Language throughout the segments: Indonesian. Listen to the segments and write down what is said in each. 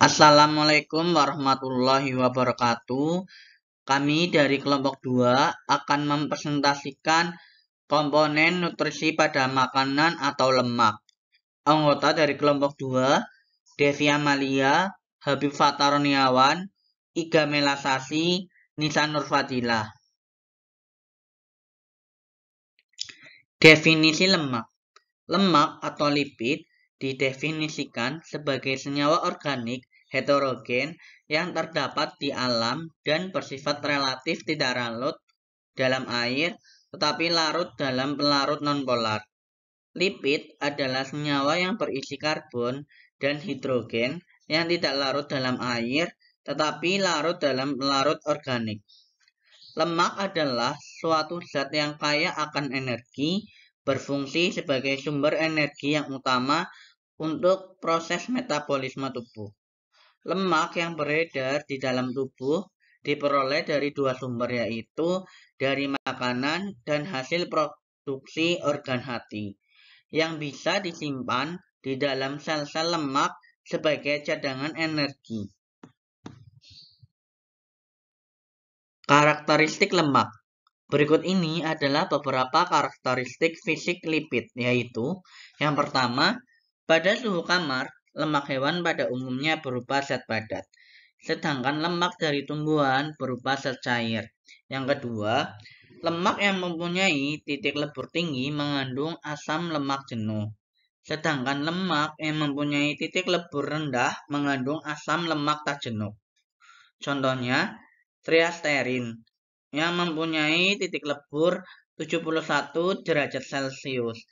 Assalamualaikum warahmatullahi wabarakatuh. Kami dari kelompok 2 akan mempresentasikan komponen nutrisi pada makanan atau lemak. Anggota dari kelompok 2, Devi Amalia, Habib Fataroniawan, Iga Melasasi, Nisa Nurfadilah. Definisi lemak. Lemak atau lipid didefinisikan sebagai senyawa organik heterogen yang terdapat di alam dan bersifat relatif tidak larut dalam air tetapi larut dalam pelarut nonpolar. Lipid adalah senyawa yang berisi karbon dan hidrogen yang tidak larut dalam air tetapi larut dalam pelarut organik. Lemak adalah suatu zat yang kaya akan energi, berfungsi sebagai sumber energi yang utama untuk proses metabolisme tubuh. Lemak yang beredar di dalam tubuh diperoleh dari dua sumber, yaitu dari makanan dan hasil produksi organ hati, yang bisa disimpan di dalam sel-sel lemak sebagai cadangan energi. Karakteristik lemak. Berikut ini adalah beberapa karakteristik fisik lipid, yaitu yang pertama, pada suhu kamar, lemak hewan pada umumnya berupa zat padat, sedangkan lemak dari tumbuhan berupa zat cair. Yang kedua, lemak yang mempunyai titik lebur tinggi mengandung asam lemak jenuh, sedangkan lemak yang mempunyai titik lebur rendah mengandung asam lemak tak jenuh. Contohnya, triasterin yang mempunyai titik lebur 71 derajat Celcius,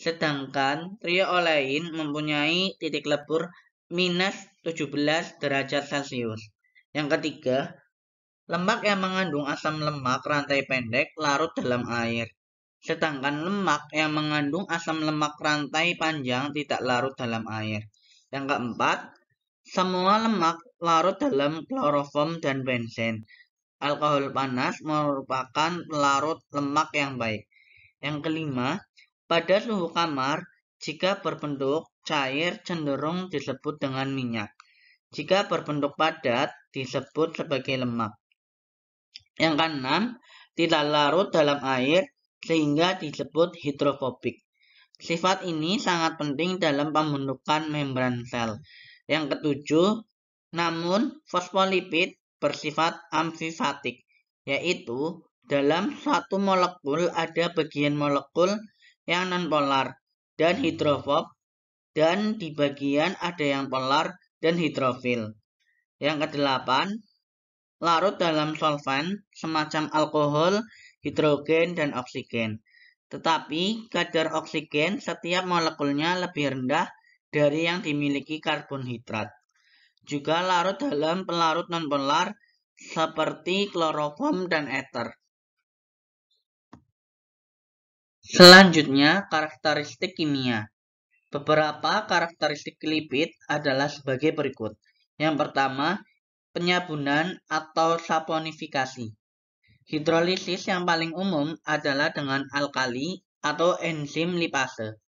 sedangkan triolein mempunyai titik lebur minus 17 derajat Celcius. Yang ketiga, lemak yang mengandung asam lemak rantai pendek larut dalam air, sedangkan lemak yang mengandung asam lemak rantai panjang tidak larut dalam air. Yang keempat, semua lemak larut dalam kloroform dan benzen. Alkohol panas merupakan pelarut lemak yang baik. Yang kelima, pada suhu kamar, jika berbentuk cair cenderung disebut dengan minyak. Jika berbentuk padat, disebut sebagai lemak. Yang keenam, tidak larut dalam air sehingga disebut hidrofobik. Sifat ini sangat penting dalam pembentukan membran sel. Yang ketujuh, namun fosfolipid bersifat amfifatik, yaitu dalam satu molekul ada bagian molekul yang nonpolar dan hidrofob, dan di bagian ada yang polar dan hidrofil. Yang kedelapan, larut dalam solvent semacam alkohol, hidrogen, dan oksigen. Tetapi kadar oksigen setiap molekulnya lebih rendah dari yang dimiliki karbonhidrat. Juga larut dalam pelarut nonpolar seperti kloroform dan ether. Selanjutnya, karakteristik kimia. Beberapa karakteristik lipid adalah sebagai berikut. Yang pertama, penyabunan atau saponifikasi. Hidrolisis yang paling umum adalah dengan alkali atau enzim lipase.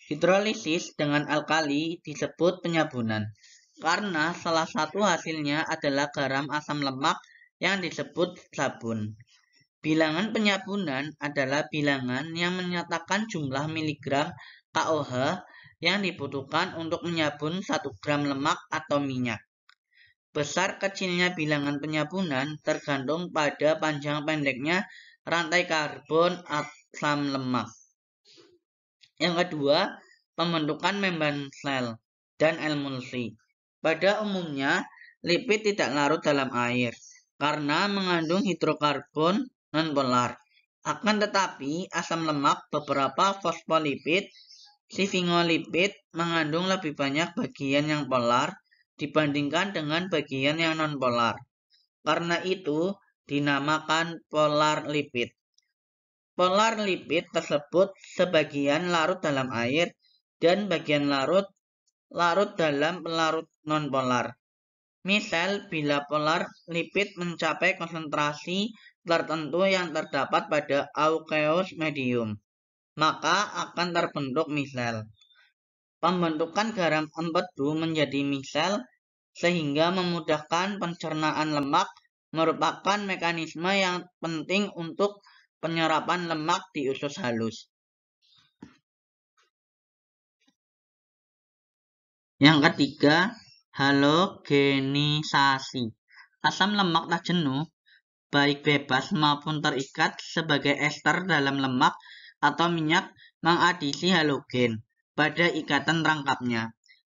Hidrolisis dengan alkali disebut penyabunan, karena salah satu hasilnya adalah garam asam lemak yang disebut sabun. Bilangan penyabunan adalah bilangan yang menyatakan jumlah miligram KOH yang dibutuhkan untuk menyabun 1 gram lemak atau minyak. Besar kecilnya bilangan penyabunan tergantung pada panjang pendeknya rantai karbon asam lemak. Yang kedua, pembentukan membran sel dan emulsi. Pada umumnya, lipid tidak larut dalam air karena mengandung hidrokarbon nonpolar. Akan tetapi, asam lemak, beberapa fosfolipid, sphingolipid mengandung lebih banyak bagian yang polar dibandingkan dengan bagian yang nonpolar. Karena itu, dinamakan polar lipid. Polar lipid tersebut sebagian larut dalam air dan bagian larut dalam pelarut nonpolar. Misal, bila polar lipid mencapai konsentrasi tertentu yang terdapat pada aqueous medium, maka akan terbentuk misel. Pembentukan garam empedu menjadi misel sehingga memudahkan pencernaan lemak merupakan mekanisme yang penting untuk penyerapan lemak di usus halus. Yang ketiga, halogenisasi. Asam lemak tak jenuh, baik bebas maupun terikat sebagai ester dalam lemak atau minyak, mengadisi halogen pada ikatan rangkapnya.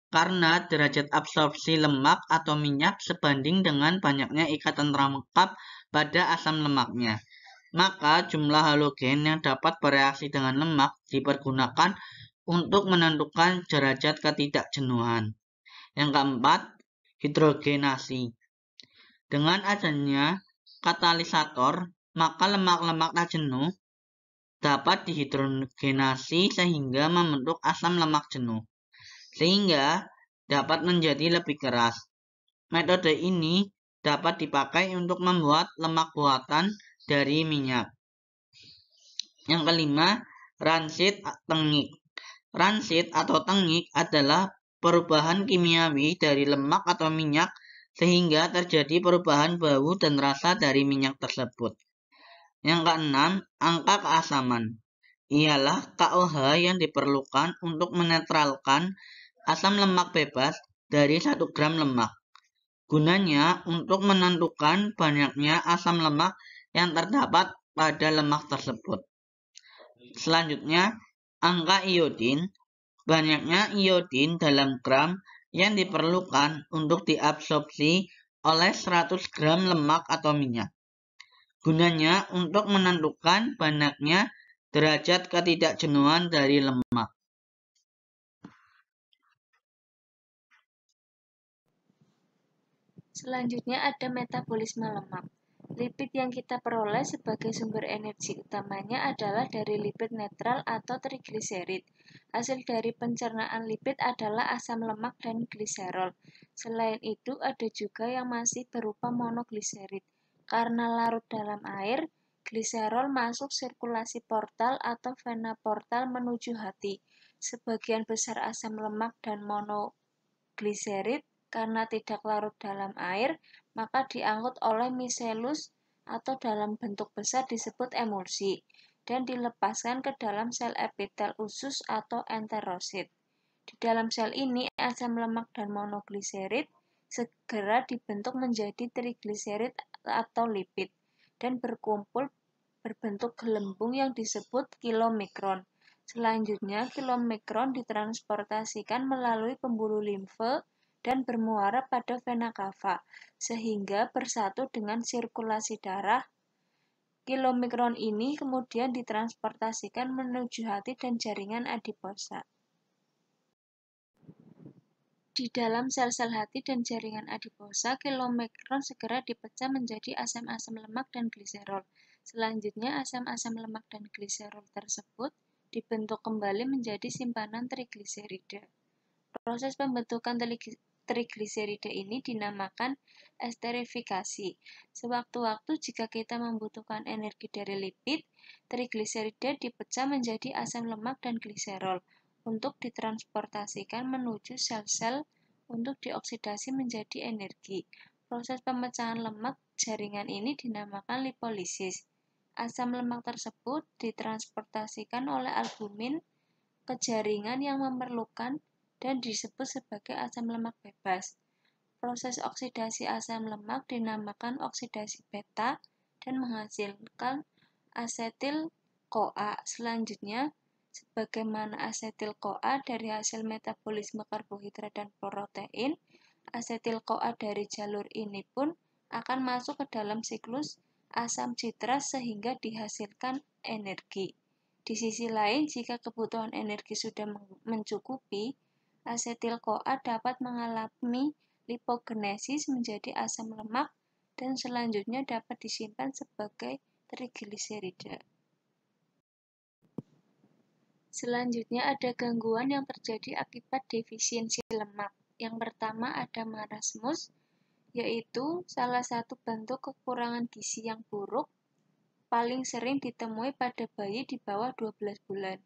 Karena derajat absorpsi lemak atau minyak sebanding dengan banyaknya ikatan rangkap pada asam lemaknya, maka jumlah halogen yang dapat bereaksi dengan lemak dipergunakan untuk menentukan derajat ketidakjenuhan. Yang keempat, hidrogenasi. Dengan adanya katalisator, maka lemak-lemak tak jenuh dapat dihidrogenasi sehingga membentuk asam lemak jenuh, sehingga dapat menjadi lebih keras. Metode ini dapat dipakai untuk membuat lemak buatan dari minyak. Yang kelima, transit tengik. Transit atau tengik adalah perubahan kimiawi dari lemak atau minyak sehingga terjadi perubahan bau dan rasa dari minyak tersebut. Yang keenam, angka keasaman. Ialah KOH yang diperlukan untuk menetralkan asam lemak bebas dari 1 gram lemak. Gunanya untuk menentukan banyaknya asam lemak yang terdapat pada lemak tersebut. Selanjutnya, angka iodin. Banyaknya iodin dalam gram yang diperlukan untuk diabsorpsi oleh 100 gram lemak atau minyak. Gunanya untuk menentukan banyaknya derajat ketidakjenuhan dari lemak. Selanjutnya ada metabolisme lemak. Lipid yang kita peroleh sebagai sumber energi utamanya adalah dari lipid netral atau trigliserid. Hasil dari pencernaan lipid adalah asam lemak dan gliserol. Selain itu, ada juga yang masih berupa monogliserid. Karena larut dalam air, gliserol masuk sirkulasi portal atau vena portal menuju hati. Sebagian besar asam lemak dan monogliserid karena tidak larut dalam air, maka diangkut oleh miselus atau dalam bentuk besar disebut emulsi dan dilepaskan ke dalam sel epitel usus atau enterosit. Di dalam sel ini, asam lemak dan monogliserid segera dibentuk menjadi trigliserid atau lipid dan berkumpul berbentuk gelembung yang disebut kilomikron. Selanjutnya, kilomikron ditransportasikan melalui pembuluh limfe dan bermuara pada vena cava, sehingga bersatu dengan sirkulasi darah. Kilomikron ini kemudian ditransportasikan menuju hati dan jaringan adiposa. Di dalam sel-sel hati dan jaringan adiposa, kilomikron segera dipecah menjadi asam-asam lemak dan gliserol. Selanjutnya, asam-asam lemak dan gliserol tersebut dibentuk kembali menjadi simpanan trigliserida. Proses pembentukan trigliserida ini dinamakan esterifikasi. Sewaktu-waktu jika kita membutuhkan energi dari lipid, trigliserida dipecah menjadi asam lemak dan gliserol untuk ditransportasikan menuju sel-sel untuk dioksidasi menjadi energi. Proses pemecahan lemak jaringan ini dinamakan lipolisis. Asam lemak tersebut ditransportasikan oleh albumin ke jaringan yang memerlukan dan disebut sebagai asam lemak bebas. Proses oksidasi asam lemak dinamakan oksidasi beta dan menghasilkan asetil-CoA. Selanjutnya, sebagaimana asetil-CoA dari hasil metabolisme karbohidrat dan protein, asetil-CoA dari jalur ini pun akan masuk ke dalam siklus asam citras sehingga dihasilkan energi. Di sisi lain, jika kebutuhan energi sudah mencukupi, asetil-CoA dapat mengalami lipogenesis menjadi asam lemak dan selanjutnya dapat disimpan sebagai trigliserida. Selanjutnya ada gangguan yang terjadi akibat defisiensi lemak. Yang pertama ada marasmus, yaitu salah satu bentuk kekurangan gizi yang buruk, paling sering ditemui pada bayi di bawah 12 bulan.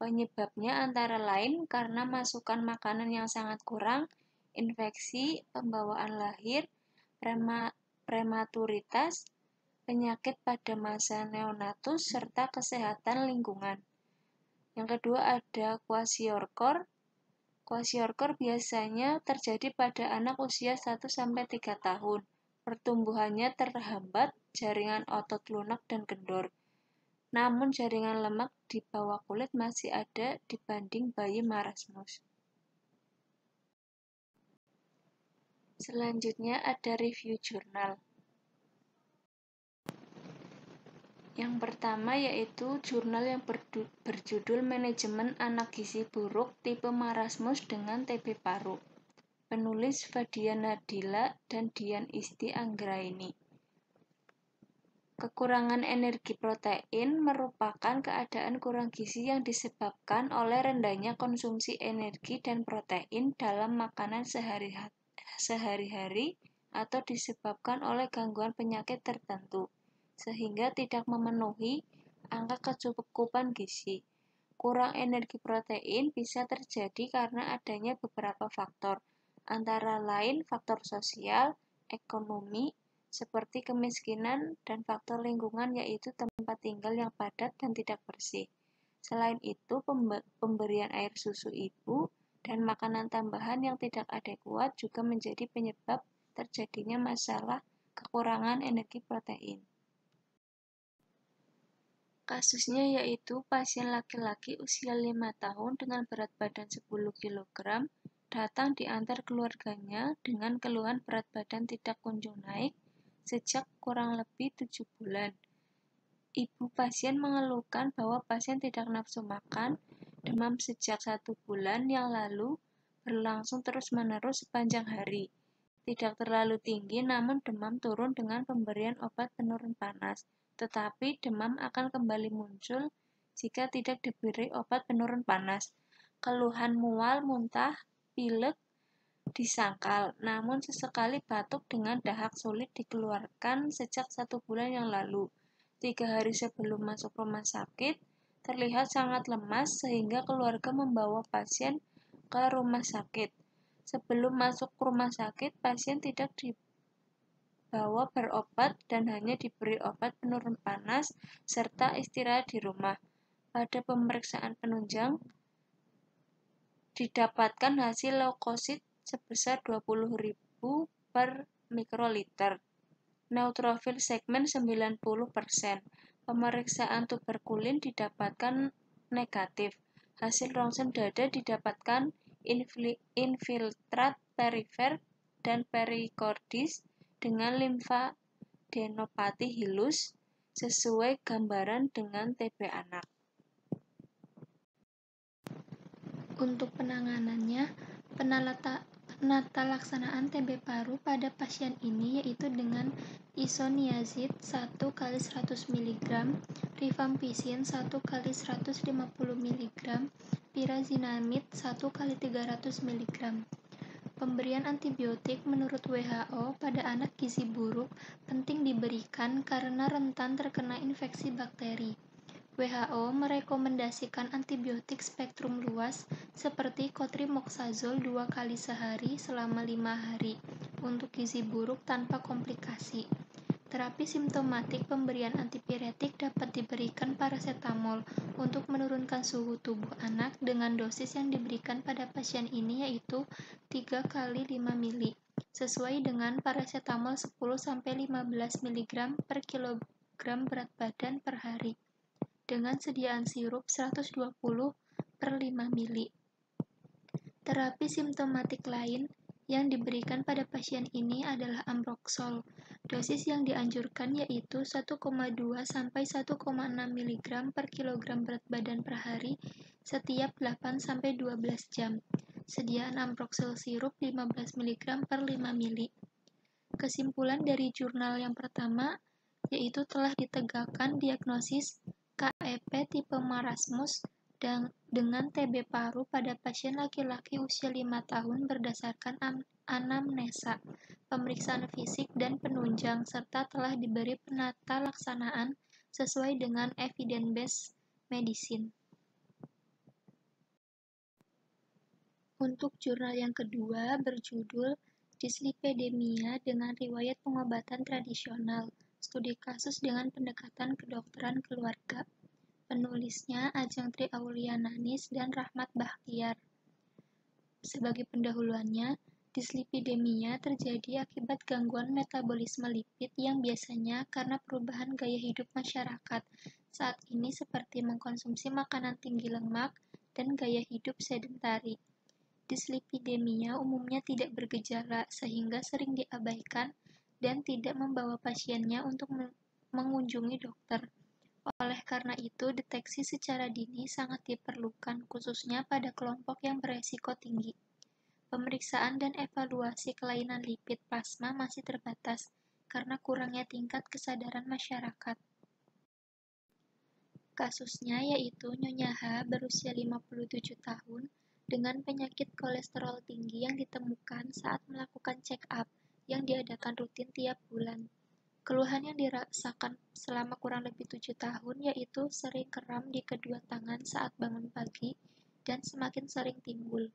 Penyebabnya antara lain karena masukan makanan yang sangat kurang, infeksi, pembawaan lahir, prematuritas, penyakit pada masa neonatus, serta kesehatan lingkungan. Yang kedua ada kwashiorkor. Kwashiorkor biasanya terjadi pada anak usia 1-3 tahun. Pertumbuhannya terhambat, jaringan otot lunak dan kendor. Namun jaringan lemak di bawah kulit masih ada dibanding bayi marasmus. Selanjutnya ada review jurnal. Yang pertama yaitu jurnal yang berjudul Manajemen Anak Gizi Buruk Tipe Marasmus dengan TB Paru. Penulis Fadia Nadila dan Dian Isti Anggraini. Kekurangan energi protein merupakan keadaan kurang gizi yang disebabkan oleh rendahnya konsumsi energi dan protein dalam makanan sehari-hari atau disebabkan oleh gangguan penyakit tertentu, sehingga tidak memenuhi angka kecukupan gizi. Kurang energi protein bisa terjadi karena adanya beberapa faktor, antara lain faktor sosial, ekonomi, seperti kemiskinan, dan faktor lingkungan yaitu tempat tinggal yang padat dan tidak bersih. Selain itu, pemberian air susu ibu dan makanan tambahan yang tidak adekuat juga menjadi penyebab terjadinya masalah kekurangan energi protein. Kasusnya yaitu pasien laki-laki usia 5 tahun dengan berat badan 10 kg datang diantar keluarganya dengan keluhan berat badan tidak kunjung naik sejak kurang lebih 7 bulan. Ibu pasien mengeluhkan bahwa pasien tidak nafsu makan, demam sejak 1 bulan yang lalu berlangsung terus-menerus sepanjang hari. Tidak terlalu tinggi namun demam turun dengan pemberian obat penurun panas. Tetapi demam akan kembali muncul jika tidak diberi obat penurun panas. Keluhan mual, muntah, pilek disangkal, namun sesekali batuk dengan dahak sulit dikeluarkan sejak 1 bulan yang lalu. 3 hari sebelum masuk rumah sakit, terlihat sangat lemas sehingga keluarga membawa pasien ke rumah sakit. Sebelum masuk rumah sakit, pasien tidak dibawa berobat dan hanya diberi obat penurun panas serta istirahat di rumah. Pada pemeriksaan penunjang, didapatkan hasil leukosit sebesar 20.000 per mikroliter. Neutrofil segmen 90%. Pemeriksaan tuberkulin didapatkan negatif. Hasil rongsen dada didapatkan infiltrat perifer dan perikordis dengan limfadenopati hilus sesuai gambaran dengan TB anak. Untuk penanganannya, penata laksanaan TB paru pada pasien ini yaitu dengan isoniazid 1x100 mg, rifampicin 1x150 mg, pyrazinamide 1x300 mg. Pemberian antibiotik menurut WHO pada anak gizi buruk penting diberikan karena rentan terkena infeksi bakteri. WHO merekomendasikan antibiotik spektrum luas seperti cotrimoxazole 2 kali sehari selama 5 hari untuk gizi buruk tanpa komplikasi. Terapi simptomatik pemberian antipiretik dapat diberikan paracetamol untuk menurunkan suhu tubuh anak dengan dosis yang diberikan pada pasien ini yaitu 3 kali 5 mili, sesuai dengan paracetamol 10-15 mg per kilogram berat badan per hari, dengan sediaan sirup 120 per 5 mili. Terapi simptomatik lain yang diberikan pada pasien ini adalah ambroxol. Dosis yang dianjurkan yaitu 1,2 sampai 1,6 mg per kilogram berat badan per hari setiap 8 sampai 12 jam. Sediaan ambroxol sirup 15 mg per 5 mili. Kesimpulan dari jurnal yang pertama yaitu telah ditegakkan diagnosis KEP tipe marasmus dengan TB paru pada pasien laki-laki usia 5 tahun berdasarkan anamnesa, pemeriksaan fisik dan penunjang, serta telah diberi penata laksanaan sesuai dengan evidence-based medicine. Untuk jurnal yang kedua berjudul Dislipidemia dengan Riwayat Pengobatan Tradisional, Studi Kasus dengan Pendekatan Kedokteran Keluarga. Penulisnya Ajeng Tri Auliananis dan Rahmat Bahtiar. Sebagai pendahuluannya, dislipidemia terjadi akibat gangguan metabolisme lipid yang biasanya karena perubahan gaya hidup masyarakat saat ini seperti mengkonsumsi makanan tinggi lemak dan gaya hidup sedentari. Dislipidemia umumnya tidak bergejala sehingga sering diabaikan dan tidak membawa pasiennya untuk mengunjungi dokter. Oleh karena itu, deteksi secara dini sangat diperlukan, khususnya pada kelompok yang beresiko tinggi. Pemeriksaan dan evaluasi kelainan lipid plasma masih terbatas karena kurangnya tingkat kesadaran masyarakat. Kasusnya yaitu Nyonya H berusia 57 tahun dengan penyakit kolesterol tinggi yang ditemukan saat melakukan check-up yang diadakan rutin tiap bulan. Keluhan yang dirasakan selama kurang lebih 7 tahun yaitu sering kram di kedua tangan saat bangun pagi dan semakin sering timbul.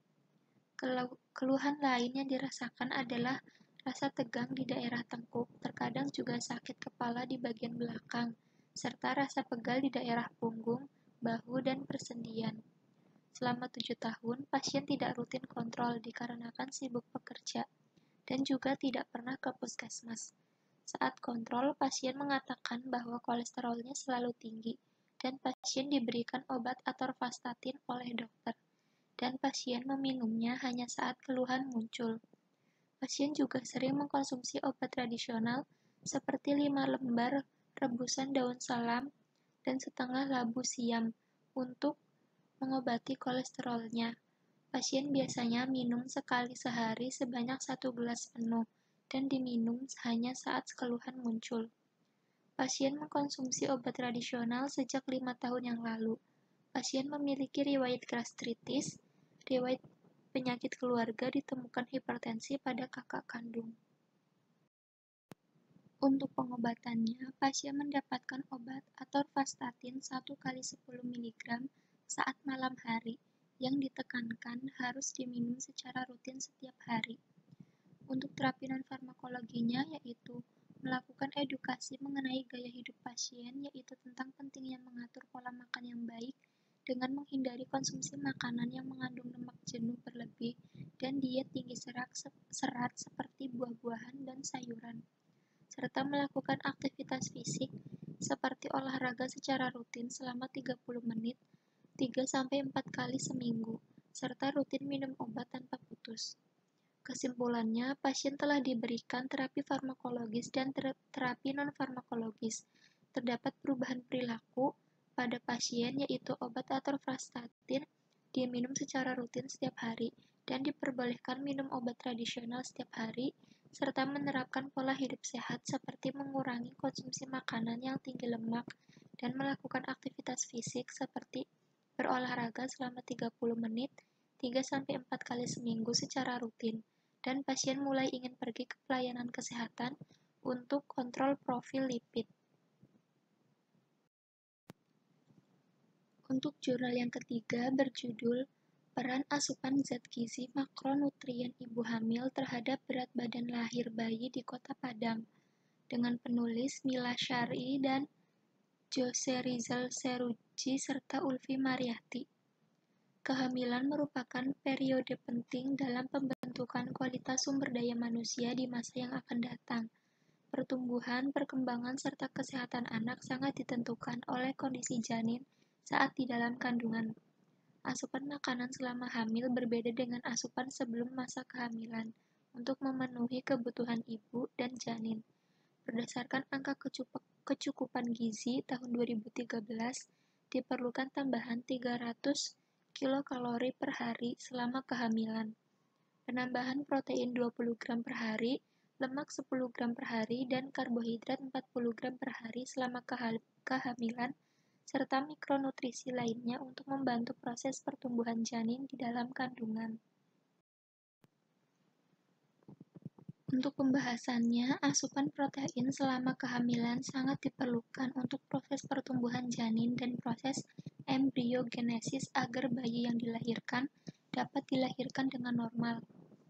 Keluhan lain yang dirasakan adalah rasa tegang di daerah tengkuk, terkadang juga sakit kepala di bagian belakang, serta rasa pegal di daerah punggung, bahu, dan persendian. Selama 7 tahun, pasien tidak rutin kontrol dikarenakan sibuk bekerja, dan juga tidak pernah ke puskesmas. Saat kontrol, pasien mengatakan bahwa kolesterolnya selalu tinggi, dan pasien diberikan obat atorvastatin oleh dokter, dan pasien meminumnya hanya saat keluhan muncul. Pasien juga sering mengkonsumsi obat tradisional seperti 5 lembar rebusan daun salam dan setengah labu siam untuk mengobati kolesterolnya. Pasien biasanya minum sekali sehari sebanyak 1 gelas penuh dan diminum hanya saat keluhan muncul. Pasien mengkonsumsi obat tradisional sejak 5 tahun yang lalu. Pasien memiliki riwayat gastritis, riwayat penyakit keluarga, ditemukan hipertensi pada kakak kandung. Untuk pengobatannya, pasien mendapatkan obat atorvastatin 1 kali 10 mg saat malam hari yang ditekankan harus diminum secara rutin setiap hari. Untuk terapi non-farmakologinya yaitu melakukan edukasi mengenai gaya hidup pasien, yaitu tentang pentingnya mengatur pola makan yang baik dengan menghindari konsumsi makanan yang mengandung lemak jenuh berlebih dan diet tinggi serat seperti buah-buahan dan sayuran, serta melakukan aktivitas fisik seperti olahraga secara rutin selama 30 menit 3-4 kali seminggu, serta rutin minum obat tanpa putus. Kesimpulannya, pasien telah diberikan terapi farmakologis dan terapi non-farmakologis. Terdapat perubahan perilaku pada pasien yaitu obat atorvastatin diminum secara rutin setiap hari dan diperbolehkan minum obat tradisional setiap hari, serta menerapkan pola hidup sehat seperti mengurangi konsumsi makanan yang tinggi lemak dan melakukan aktivitas fisik seperti berolahraga selama 30 menit 3-4 kali seminggu secara rutin, dan pasien mulai ingin pergi ke pelayanan kesehatan untuk kontrol profil lipid. Untuk jurnal yang ketiga berjudul Peran Asupan Zat Gizi Makronutrien Ibu Hamil Terhadap Berat Badan Lahir Bayi di Kota Padang, dengan penulis Mila Syari dan Jose Rizal Seruji serta Ulfi Mariati. Kehamilan merupakan periode penting dalam pembentukan kualitas sumber daya manusia di masa yang akan datang. Pertumbuhan, perkembangan, serta kesehatan anak sangat ditentukan oleh kondisi janin saat di dalam kandungan. Asupan makanan selama hamil berbeda dengan asupan sebelum masa kehamilan untuk memenuhi kebutuhan ibu dan janin. Berdasarkan angka kecukupan gizi tahun 2013, diperlukan tambahan 300 kilokalori per hari selama kehamilan, penambahan protein 20 gram per hari, lemak 10 gram per hari, dan karbohidrat 40 gram per hari selama kehamilan, serta mikronutrisi lainnya untuk membantu proses pertumbuhan janin di dalam kandungan. Untuk pembahasannya, asupan protein selama kehamilan sangat diperlukan untuk proses pertumbuhan janin dan proses embriogenesis agar bayi yang dilahirkan dapat dilahirkan dengan normal.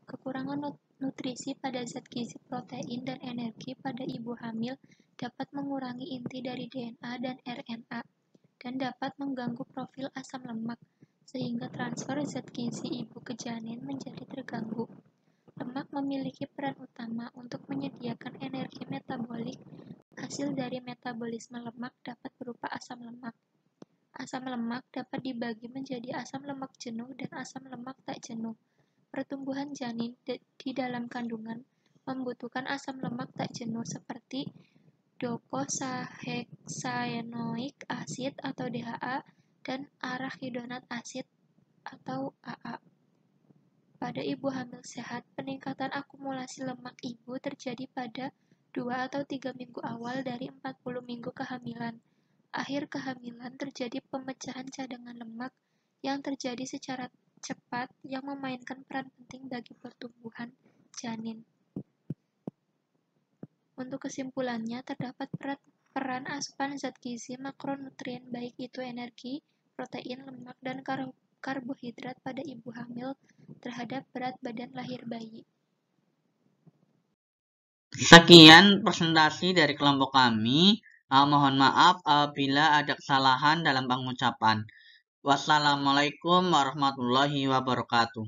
Kekurangan nutrisi pada zat gizi protein dan energi pada ibu hamil dapat mengurangi inti dari DNA dan RNA dan dapat mengganggu profil asam lemak, sehingga transfer zat gizi ibu ke janin menjadi terganggu. Lemak memiliki peran utama untuk menyediakan energi metabolik. Hasil dari metabolisme lemak dapat berupa asam lemak. Asam lemak dapat dibagi menjadi asam lemak jenuh dan asam lemak tak jenuh. Pertumbuhan janin di dalam kandungan membutuhkan asam lemak tak jenuh seperti docosahexaenoic acid atau DHA dan arachidonate acid atau AA. Pada ibu hamil sehat, peningkatan akumulasi lemak ibu terjadi pada 2 atau 3 minggu awal dari 40 minggu kehamilan. Akhir kehamilan terjadi pemecahan cadangan lemak yang terjadi secara cepat yang memainkan peran penting bagi pertumbuhan janin. Untuk kesimpulannya, terdapat peran asupan zat gizi makronutrien baik itu energi, protein, lemak, dan karbohidrat pada ibu hamil terhadap berat badan lahir bayi. Sekian presentasi dari kelompok kami. Mohon maaf apabila ada kesalahan dalam pengucapan. Wassalamualaikum warahmatullahi wabarakatuh.